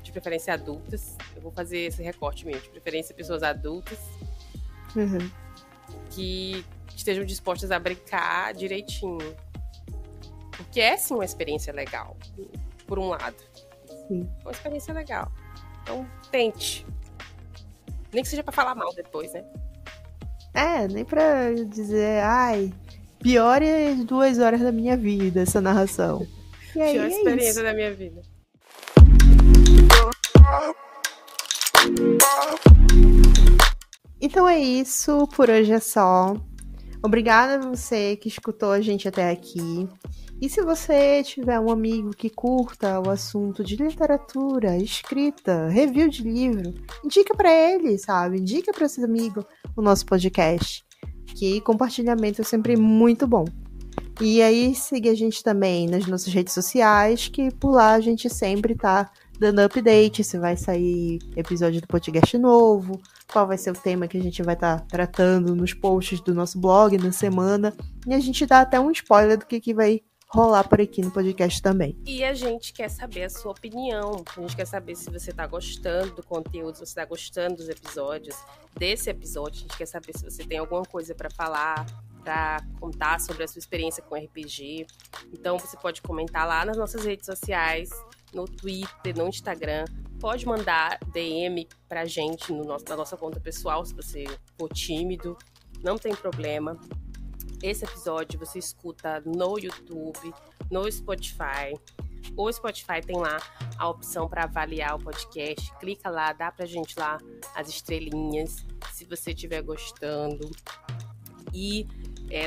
de preferência adultas. Eu vou fazer esse recorte mesmo, de preferência pessoas adultas, Uhum. que estejam dispostas a brincar direitinho. Porque é sim uma experiência legal, por um lado. Sim. Uma experiência legal. Então, tente. Nem que seja pra falar mal depois, né? Nem pra dizer, ai, piores 2 horas da minha vida, essa narração. E aí, Pior experiência isso. da minha vida. Então é isso, por hoje é só. Obrigada a você que escutou a gente até aqui. E se você tiver um amigo que curta o assunto de literatura, escrita, review de livro, indica pra ele, sabe? Indica pra esse amigo o nosso podcast, que compartilhamento é sempre muito bom. E aí, siga a gente também nas nossas redes sociais, que por lá a gente sempre tá dando update, se vai sair episódio do podcast novo, qual vai ser o tema que a gente vai estar tratando nos posts do nosso blog na semana. E a gente dá até um spoiler do que vai rolar por aqui no podcast também. E a gente quer saber a sua opinião. A gente quer saber se você tá gostando do conteúdo, se você tá gostando dos episódios, desse episódio. A gente quer saber se você tem alguma coisa pra falar, pra contar sobre a sua experiência com RPG. Então você pode comentar lá nas nossas redes sociais, no Twitter, no Instagram. Pode mandar DM pra gente na nossa conta pessoal, se você for tímido. Não tem problema. Esse episódio você escuta no YouTube, no Spotify. O Spotify tem lá a opção para avaliar o podcast. Clica lá, dá pra gente lá as estrelinhas, se você estiver gostando. E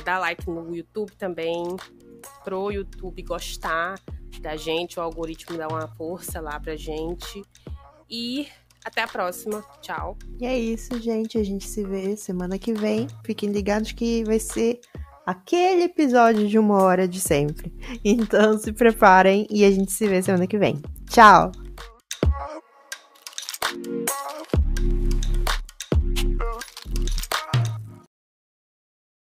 dá like no YouTube também, pro YouTube gostar da gente, o algoritmo dá uma força lá pra gente. E até a próxima. Tchau. E é isso, gente. A gente se vê semana que vem. Fiquem ligados que vai ser aquele episódio de 1 hora de sempre. Então se preparem e a gente se vê semana que vem. Tchau!